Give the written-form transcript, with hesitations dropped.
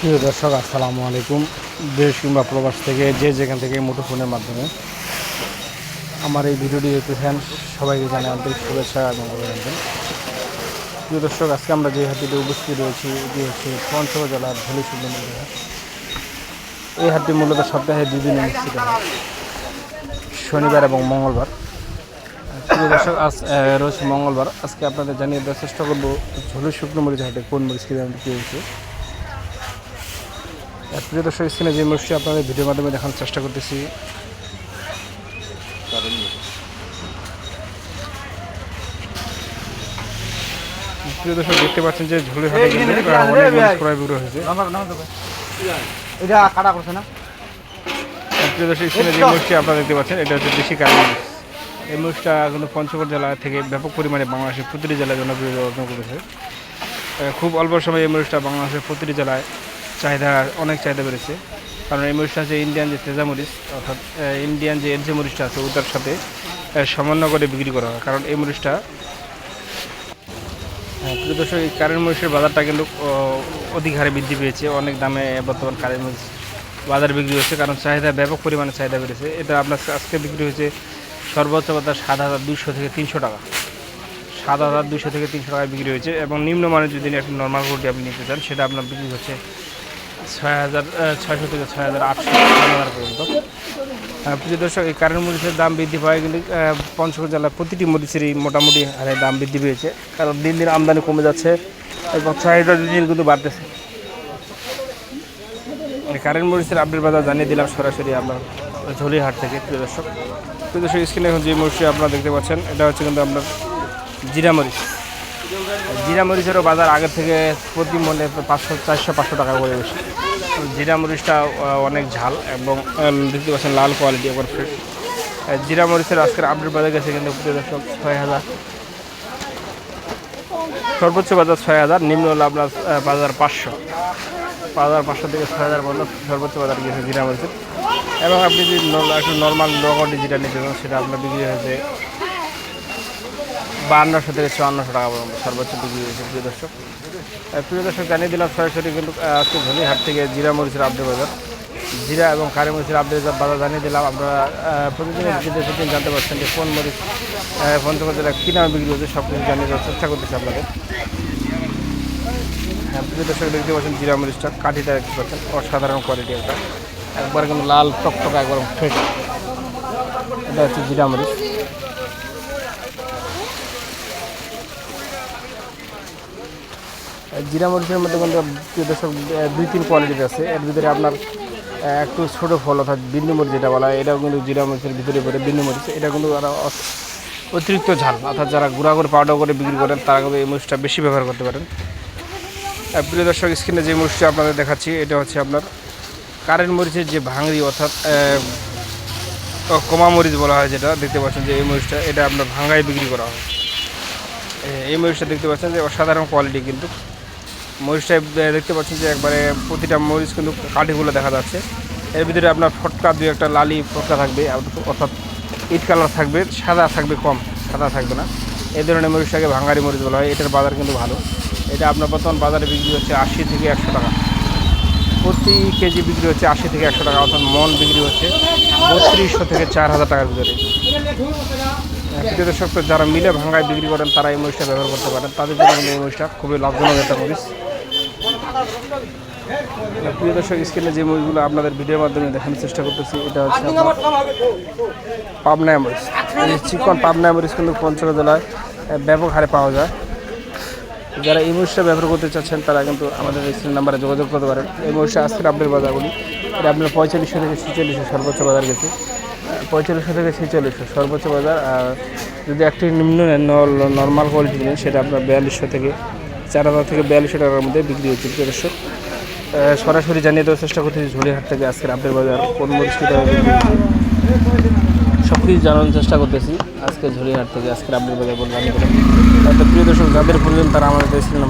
প্রিয় দর্শক, আসসালামু আলাইকুম। দেশ কিংবা প্রবাস থেকে যে যেখান থেকে মুঠোফোনের মাধ্যমে আমার এই ভিডিওটি দেখতেছেন, সবাইকে জানাই আন্তরিক শুভেচ্ছা এবং অভিনন্দন। প্রিয় দর্শক, আজকে আমরা যে হাটটিতে উপস্থিত রয়েছি এটি হচ্ছে পঞ্চগড় জেলার ধলি সুন্দরী হাট। এই হাটটি মূলত সপ্তাহে দুদিন অনুষ্ঠিত হয়, শনিবার এবং মঙ্গলবার। প্রিয় দর্শক, আজ রোজ মঙ্গলবার। আজকে আপনাদের জানিয়ে দেওয়ার চেষ্টা করবো ঝুলি শুকনো মরিচ হাটে কোন মরিচ কী দাম বিক্রি হয়েছে। প্রিয় দর্শক, স্ক্রিনে যে মরিচটি আপনাদের ভিডিওর মাধ্যমে দেখানোর চেষ্টা করতেছি। প্রিয় দর্শক, দেখতে পাচ্ছেন যে ঝুলি হাটে কিন্তু অনেক মরিচ ক্রয় বিক্রয় হয়েছে। প্রিয় দর্শক, স্ক্রিনে যে মরিচটি আপনারা দেখতে পাচ্ছেন এটা হচ্ছে দেশি কালো মরিচ। এই মরিচটা কিন্তু পঞ্চগড় জেলা থেকে ব্যাপক পরিমাণে বাংলাদেশের প্রতিটি জেলায় জনপ্রিয়তা অর্জন করেছে। খুব অল্প সময়ে এই মরিচটা বাংলাদেশের প্রতিটি জেলায় অনেক চাহিদা বেড়েছে। কারণ এই মরিচটা হচ্ছে ইন্ডিয়ান যে তেজা মরিচ, অর্থাৎ ইন্ডিয়ান যে এলজি মরিচটা আছে ওটার সাথে সমন্বয় করে বিক্রি করা হয়। কারণ এই মরিচটা প্রিয় দর্শক, এই কারেন্ট মরিচের বাজারটা কিন্তু অধিক হারে বৃদ্ধি পেয়েছে। অনেক দামে বর্তমান কারেন্ট মরিচ বাজারে বিক্রি হচ্ছে, কারণ ব্যাপক পরিমাণে চাহিদা বেড়েছে। এটা আপনার আজকে বিক্রি হয়েছে সর্বোচ্চ বাজার 7,200 থেকে 300 টাকা। 7,200 থেকে 300 টাকায় বিক্রি হয়েছে। এবং নিম্নমানের যদি একটা নর্মাল কোয়ালিটি আপনি নিতে চান, সেটা আপনার বিক্রি হচ্ছে 6,600 থেকে 6,800 পর্যন্ত। প্রিয় দর্শক, এই কারেন্ট মরিচের দাম বৃদ্ধি পায় কিন্তু পঞ্চগড় জেলার প্রতিটি মরিচেরই মোটামুটি হারে দাম বৃদ্ধি পেয়েছে। কারণ দিন দিন আমদানি কমে যাচ্ছে এবং চাহিদা দিন দিন কিন্তু বাড়তেছে। কারেন্ট মরিচের আপডেট বাজার জানিয়ে দিলাম সরাসরি আপনার ঝুলি হাট থেকে। প্রিয় দর্শক, স্ক্রিনে এখন যে মরিচটি আপনারা দেখতে পাচ্ছেন এটা হচ্ছে কিন্তু আপনার জিরা মরিচ। জিরা মরিচেরও বাজার আগের থেকে প্রতি মনে 400-500 টাকা করে বেশি। জিরা মরিচটা অনেক ঝাল এবং দেখতে পাচ্ছেন লাল কোয়ালিটি, একবার ফ্রেশ। জিরা মরিচের আজকের আপডেট বাজার গেছে কিন্তু প্রিয় দর্শক 6,000, সর্বোচ্চ বাজার 6,000, নিম্ন হলো আপনার বাজার 500 থেকে 6,000 পর্যন্ত সর্বোচ্চ বাজার গিয়েছে জিরা মরিচের। এবং আপনি যদি একটু নর্মাল লো কোয়ালিটি জিরা নিতে চান, সেটা আপনার বিক্রি হয়েছে 5200 থেকে 5400 টাকা পর্যন্ত সর্বোচ্চ বিক্রি হয়েছে। প্রিয় দর্শক, জানিয়ে দিলাম সরাসরি কিন্তু আজকে ঝুলি হাট থেকে জিরা মরিচের আপডেট বাজার, জিরা এবং কারি মরিচের আপডেট বাজার জানিয়ে দিলাম। আপনারা প্রতিদিনের প্রতিদিন জানতে পারছেন যে কোন মরিচ পঞ্চগড় জেলায় কী নামে বিক্রি হচ্ছে, সব কিছু জানিয়ে দেওয়ার চেষ্টা করতেছি আপনাদের। প্রিয় দর্শক, দেখতে পাচ্ছেন জিরা মরিচটা কাঠিটা দেখতে পাচ্ছেন, অসাধারণ কোয়ালিটি একটা, একবার কিন্তু লাল টকটকা, একবার ফ্রেশ। এটা হচ্ছে জিরা মরিচ। জিরা মরিচের মধ্যে কিন্তু প্রিয় দর্শক 2-3 কোয়ালিটির আছে। এর ভিতরে আপনার একটু ছোটো ফল, অর্থাৎ বিন্দু মরিচ যেটা বলা হয়, এটাও কিন্তু জিরা মরিচের ভিতরে পড়ে। বিন্দু মরিচ এটা কিন্তু অতিরিক্ত ঝাল, অর্থাৎ যারা গুঁড়া করে পাউডার করে বিক্রি করেন তারা কিন্তু এই মরিচটা বেশি ব্যবহার করতে পারেন। প্রিয় দর্শক, স্ক্রিনে যে মরিচটা আপনাদের দেখাচ্ছি এটা হচ্ছে আপনার কারেন্ট মরিচের যে ভাঙড়ি, অর্থাৎ কমা মরিচ বলা হয়, যেটা দেখতে পাচ্ছেন যে এই মরিচটা এটা আপনার ভাঙায় বিক্রি করা হয়। এই মরিচটা দেখতে পাচ্ছেন যে অসাধারণ কোয়ালিটি। কিন্তু মরিচটা দেখতে পাচ্ছেন যে একবারে প্রতিটা মরিচ কিন্তু কাঠিগুলো দেখা যাচ্ছে। এর ভিতরে আপনার ফটকা 2-1টা লালি ফটকা থাকবে, অর্থাৎ ইট কালার থাকবে, সাদা থাকবে কম, সাদা থাকবে না। এই ধরনের মরিচটাকে ভাঙারি মরিচ বলা হয়। এটার বাজার কিন্তু ভালো। এটা আপনার বর্তমান বাজারে বিক্রি হচ্ছে 80 থেকে 100 টাকা প্রতি কেজি, বিক্রি হচ্ছে 80 থেকে 100 টাকা, অর্থাৎ মন বিক্রি হচ্ছে 3200 থেকে 4,000 টাকার ভিতরে। প্রিয় দর্শক, যারা মিলে ভাঙায় বিক্রি করেন তারা এই মরিচটা ব্যবহার করতে পারেন, তাদের জন্য কিন্তু এই মরিচটা খুবই লাভজনক একটা মরিচ। প্রিয় দর্শক, স্ক্রিনে যে মরিচগুলো আপনাদের ভিডিওর মাধ্যমে দেখানোর চেষ্টা করতেছি এটা হচ্ছে পাবনা মরিচ। এই চিকন পাবনা মরিচ কিন্তু পঞ্চগড় জেলায় ব্যাপক হারে পাওয়া যায়। যারা এই মরিচটা ব্যবহার করতে চাচ্ছেন তারা কিন্তু আমাদের স্ক্রিন নাম্বারে যোগাযোগ করতে পারেন। এই মরিচটা আজকের আপডেট বাজারগুলি এটা আপনার 4500 থেকে 4600 সর্বোচ্চ বাজার গেছে। 4500 থেকে 4600 সর্বোচ্চ বাজার। আর যদি একটি নিম্ন নর্মাল কোয়ালিটি নেন, সেটা আপনার 4200 থেকে 4,000 থেকে 4200 টাকার মধ্যে বিক্রি হচ্ছে। প্রিয় দর্শক, সরাসরি জানিয়ে দেওয়ার চেষ্টা করতেছি ঝুলিহাট থেকে আজকের আপডেট বাজার কোন মরিচ কী দামে বিক্রি হচ্ছে, সব কিছু জানানোর চেষ্টা করতেছি আজকে ঝুলিহাট থেকে আজকের আপডেট বাজার বলে জানিয়ে দিলাম। প্রিয় দর্শক, যাদের প্রয়োজন তারা আমাদের স্ক্রিন